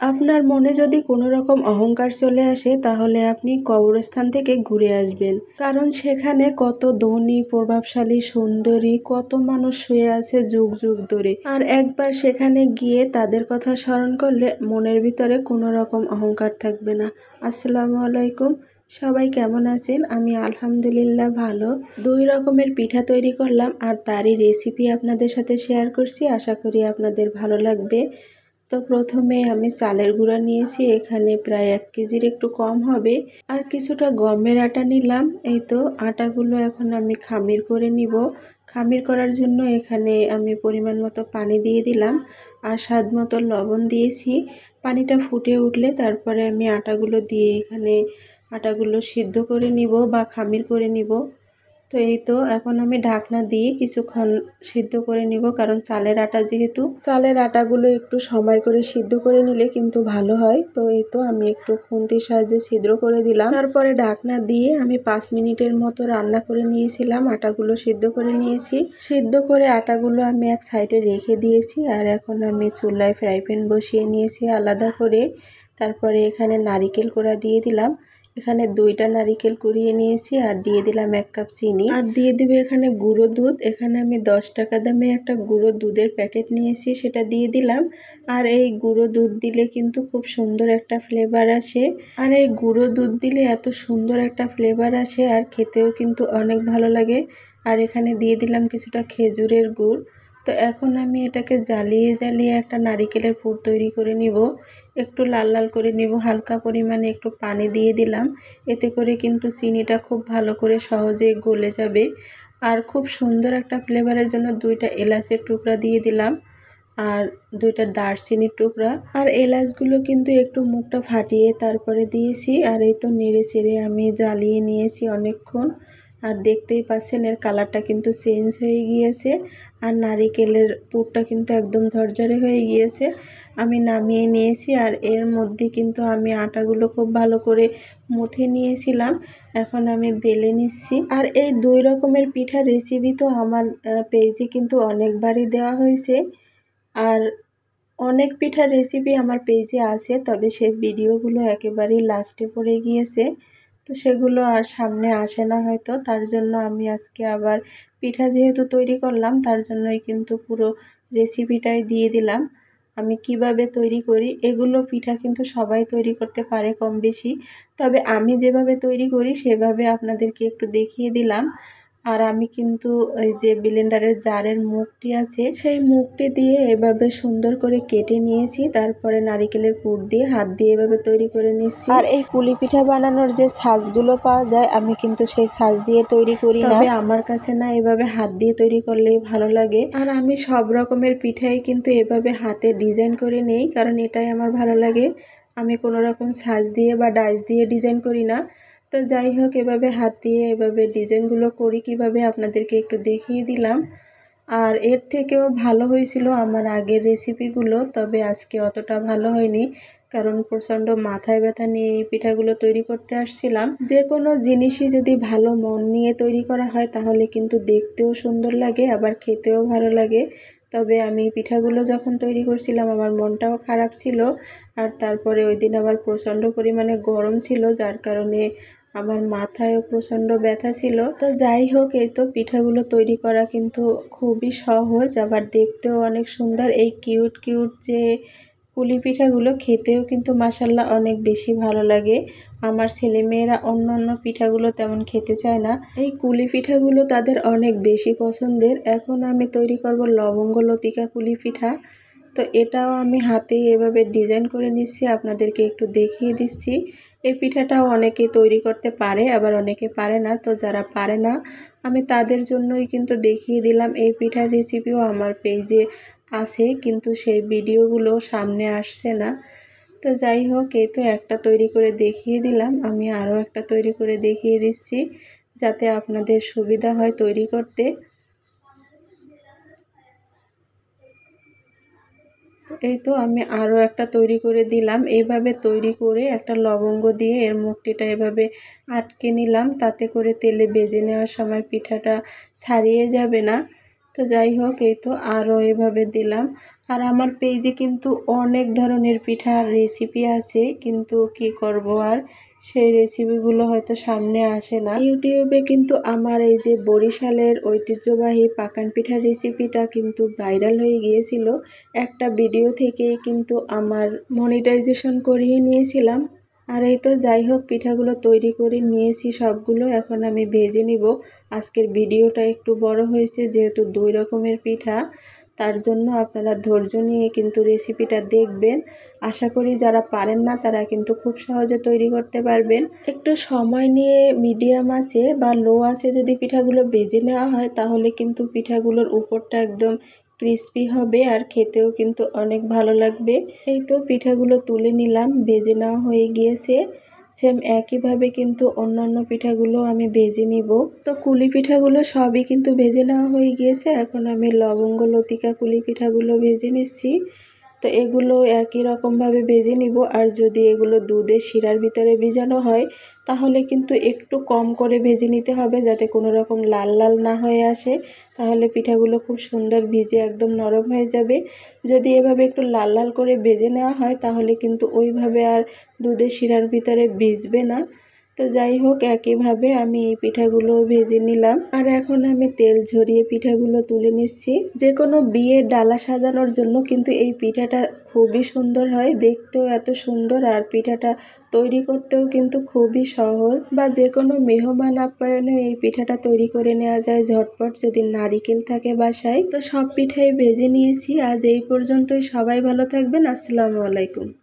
আপনার মনে যদি কোনো রকম অহংকার চলে আসে তাহলে আপনি কবরস্থান থেকে ঘুরে আসবেন, কারণ সেখানে কত ধনী প্রভাবশালী সুন্দরী কত মানুষ শুয়ে আছে যুগ যুগ ধরে। আর একবার সেখানে গিয়ে তাদের কথা স্মরণ করলে মনের ভিতরে কোনো রকম অহংকার থাকবে না। আসসালামু আলাইকুম, সবাই কেমন আছেন? আমি আলহামদুলিল্লাহ ভালো। 2 রকমের পিঠা তৈরি করলাম আর তারই রেসিপি আপনাদের সাথে শেয়ার করছি, আশা করি আপনাদের ভালো লাগবে। তো প্রথমে আমি চালের গুঁড়া নিয়েছি, এখানে প্রায় 1 কেজির একটু কম হবে। আর কিছুটা গমের আটা নিলাম। এই তো আটাগুলো এখন আমি খামির করে নিব। খামির করার জন্য এখানে আমি পরিমাণ মতো পানি দিয়ে দিলাম আর স্বাদ মতো লবণ দিয়েছি। পানিটা ফুটে উঠলে তারপরে আমি আটাগুলো দিয়ে এখানে আটাগুলো সিদ্ধ করে নিব বা খামির করে নিব। তো এই তো এখন আমি ঢাকনা দিয়ে কিছুক্ষণ সিদ্ধ করে নিব, কারণ চালের আটা যেহেতু, চালের আটাগুলো একটু সময় করে সিদ্ধ করে নিলে কিন্তু ভালো হয়। তো এই তো আমি একটু খুন্তির সাহায্যে ছিদ্র করে দিলাম, তারপরে ঢাকনা দিয়ে আমি 5 মিনিটের মতো রান্না করে নিয়েছিলাম। আটাগুলো সিদ্ধ করে নিয়েছি, সিদ্ধ করে আটাগুলো আমি এক সাইডে রেখে দিয়েছি। আর এখন আমি চুলায় ফ্রাই প্যান বসিয়ে নিয়েছি আলাদা করে। তারপরে এখানে নারিকেল কোড়া দিয়ে দিলাম, এখানে 2টা নারিকেল কুড়িয়ে নিয়েছি আর দিয়ে দিলাম 1 কাপ চিনি আর দিয়ে দিব এখানে গুঁড়ো দুধ। এখানে আমি 10 টাকা দামে একটা গুঁড়ো দুধের প্যাকেট নিয়েছি, সেটা দিয়ে দিলাম। আর এই গুঁড়ো দুধ দিলে কিন্তু খুব সুন্দর একটা ফ্লেভার আসে। আর এই গুঁড়ো দুধ দিলে এত সুন্দর একটা ফ্লেভার আসে আর খেতেও কিন্তু অনেক ভালো লাগে। আর এখানে দিয়ে দিলাম কিছুটা খেজুরের গুড়। তো এখন আমি এটাকে জ্বালিয়ে জ্বালিয়ে একটা নারিকেলের পুর তৈরি করে নিব। একটু লাল লাল করে নিব, হালকা পরিমাণে একটু পানি দিয়ে দিলাম, এতে করে কিন্তু চিনিটা খুব ভালো করে সহজেই গলে যাবে। আর খুব সুন্দর একটা ফ্লেভারের জন্য 2টা এলাচের টুকরা দিয়ে দিলাম আর 2টা দারচিনির টুকরা। আর এলাচগুলো কিন্তু একটু মুখটা ফাটিয়ে তারপরে দিয়েছি। আর এই তো নেড়ে চেড়ে আমি জ্বালিয়ে নিয়েছি অনেকক্ষণ। আর দেখতেই পাচ্ছেন এর কালারটা কিন্তু চেঞ্জ হয়ে গিয়েছে আর নারিকেলের পুরটা কিন্তু একদম ঝরঝরে হয়ে গিয়েছে। আমি নামিয়ে নিয়েছি আর এর মধ্যে কিন্তু আমি আটাগুলো খুব ভালো করে মুথে নিয়েছিলাম, এখন আমি বেলে নিচ্ছি। আর এই 2 রকমের পিঠার রেসিপি তো আমার পেজে কিন্তু অনেকবারই দেওয়া হয়েছে। আর অনেক পিঠার রেসিপি আমার পেজে আছে, তবে সেই ভিডিওগুলো একেবারেই লাস্টে পড়ে গিয়েছে, তো সেগুলো আর সামনে আসে না হয়তো। তার জন্য আমি আজকে আবার পিঠা যেহেতু তৈরি করলাম তার জন্যই কিন্তু পুরো রেসিপিটাই দিয়ে দিলাম আমি কিভাবে তৈরি করি। এগুলো পিঠা কিন্তু সবাই তৈরি করতে পারে কম বেশি, তবে আমি যেভাবে তৈরি করি সেভাবে আপনাদেরকে একটু দেখিয়ে দিলাম। আর আমি কিন্তু এই যে ব্লেন্ডারের জারের মুখটি আছে সেই মুখটি দিয়ে এভাবে সুন্দর করে কেটে নিয়েছি, তারপরে নারিকেলের পুর দিয়ে হাত দিয়ে এভাবে তৈরি করে নিচ্ছি। আর এই পুলি পিঠা বানানোর যে ছাঁচগুলো পাওয়া যায় আমি কিন্তু সেই ছাঁচ দিয়ে তৈরি করি না, তবে আমার কাছে না এভাবে হাত দিয়ে তৈরি করলেই ভালো লাগে। আর আমি সব রকমের পিঠাই কিন্তু এভাবে হাতে ডিজাইন করে নেই, কারণ এটাই আমার ভালো লাগে। আমি কোনো রকম ছাঁচ দিয়ে বা ডাইস দিয়ে ডিজাইন করি না। তো যাই হোক, এভাবে হাত দিয়ে এভাবে ডিজাইনগুলো করি কিভাবে আপনাদেরকে একটু দেখিয়ে দিলাম। আর এর থেকেও ভালো হয়েছিল আমার আগের রেসিপিগুলো, তবে আজকে অতটা ভালো হয়নি, কারণ প্রচণ্ড মাথায় ব্যথা নিয়ে এই পিঠাগুলো তৈরি করতে আসছিলাম। যে কোনো জিনিসই যদি ভালো মন নিয়ে তৈরি করা হয় তাহলে কিন্তু দেখতেও সুন্দর লাগে আবার খেতেও ভালো লাগে। তবে আমি পিঠাগুলো যখন তৈরি করছিলাম আমার মনটাও খারাপ ছিল। আর তারপরে ওই দিন আবার প্রচণ্ড পরিমাণে গরম ছিল, যার কারণে আমার মাথায়ও প্রচণ্ড ব্যথা ছিল। তো যাই হোক, এই তো পিঠাগুলো তৈরি করা কিন্তু খুবই সহজ, আবার দেখতেও অনেক সুন্দর। এই কিউট কিউট যে পুলি পিঠাগুলো খেতেও কিন্তু মাশাল্লাহ অনেক বেশি ভালো লাগে। আমার ছেলেমেয়েরা অন্য অন্য পিঠাগুলো তেমন খেতে চায় না, এই কুলি পিঠাগুলো তাদের অনেক বেশি পছন্দের। এখন আমি তৈরি করব লবঙ্গ লতিকা কুলি পিঠা। তো এটাও আমি হাতে এভাবে ডিজাইন করে নিচ্ছি, আপনাদেরকে একটু দেখিয়ে দিচ্ছি। এই পিঠাটাও অনেকে তৈরি করতে পারে আবার অনেকে পারে না, তো যারা পারে না আমি তাদের জন্যই কিন্তু দেখিয়ে দিলাম। এই পিঠার রেসিপিও আমার পেজে আছে কিন্তু সেই ভিডিওগুলো সামনে আসছে না। তো যাই হোক, এই তো একটা তৈরি করে দেখিয়ে দিলাম, আমি আরও একটা তৈরি করে দেখিয়ে দিচ্ছি যাতে আপনাদের সুবিধা হয় তৈরি করতে। এই তো আমি আরও একটা তৈরি করে দিলাম। এইভাবে তৈরি করে একটা লবঙ্গ দিয়ে এর মুখটিটা এভাবে আটকে নিলাম, তাতে করে তেলে ভেজে নেওয়ার সময় পিঠাটা ছাড়িয়ে যাবে না। তো যাই হোক, এই তো আরও এভাবে দিলাম। আর আমার পেজে কিন্তু অনেক ধরনের পিঠার রেসিপি আছে, কিন্তু কি করব আর, সেই রেসিপিগুলো হয়তো সামনে আসে না। ইউটিউবে কিন্তু আমার এই যে বরিশালের ঐতিহ্যবাহী পাকান পিঠার রেসিপিটা কিন্তু ভাইরাল হয়ে গিয়েছিল। একটা ভিডিও থেকেই কিন্তু আমার মনিটাইজেশন করিয়ে নিয়েছিলাম। আর এই তো যাই হোক, পিঠাগুলো তৈরি করে নিয়েছি সবগুলো, এখন আমি ভেজে নিব। আজকের ভিডিওটা একটু বড় হয়েছে, যেহেতু 2 রকমের পিঠা, তার জন্য আপনারা ধৈর্য নিয়ে কিন্তু রেসিপিটা দেখবেন। আশা করি যারা পারেন না তারা কিন্তু খুব সহজে তৈরি করতে পারবেন। একটু সময় নিয়ে মিডিয়াম আছে বা লো আছে যদি পিঠাগুলো ভেজে নেওয়া হয়, তাহলে কিন্তু পিঠাগুলোর উপরটা একদম ক্রিস্পি হবে আর খেতেও কিন্তু অনেক ভালো লাগবে। এই তো পিঠাগুলো তুলে নিলাম, ভেজে নেওয়া হয়ে গিয়েছে। সেম একইভাবে কিন্তু অন্যান্য পিঠাগুলো আমি ভেজে নিব। তো কুলি পিঠাগুলো সবই কিন্তু ভেজে নেওয়া হয়ে গিয়েছে। এখন আমি লবঙ্গ লতিকা কুলি পিঠাগুলো ভেজে নিচ্ছি। তো এগুলো একই রকমভাবে ভেজে নিব। আর যদি এগুলো দুধের শিরার ভিতরে ভিজানো হয়, তাহলে কিন্তু একটু কম করে ভেজে নিতে হবে, যাতে কোনো রকম লাল লাল না হয়ে আসে। তাহলে পিঠাগুলো খুব সুন্দর ভিজে একদম নরম হয়ে যাবে। যদি এভাবে একটু লাল লাল করে ভেজে নেওয়া হয়, তাহলে কিন্তু ওইভাবে আর দুধের শিরার ভিতরে ভিজবে না। তো যাই হোক, একইভাবে আমি এই পিঠাগুলো ভেজে নিলাম। আর এখন আমি তেল ঝরিয়ে পিঠাগুলো তুলে নিচ্ছি। যে কোনো বিয়ের ডালা সাজানোর জন্য কিন্তু এই পিঠাটা খুবই সুন্দর হয়, দেখতেও এত সুন্দর, আর পিঠাটা তৈরি করতেও কিন্তু খুবই সহজ। বা যে কোনো মেহমান আপ্যায়নে এই পিঠাটা তৈরি করে নেওয়া যায় ঝটপট, যদি নারিকেল থাকে বাসায়। তো সব পিঠাই ভেজে নিয়েছি। আজ এই পর্যন্তই। সবাই ভালো থাকবেন। আসসালামু আলাইকুম।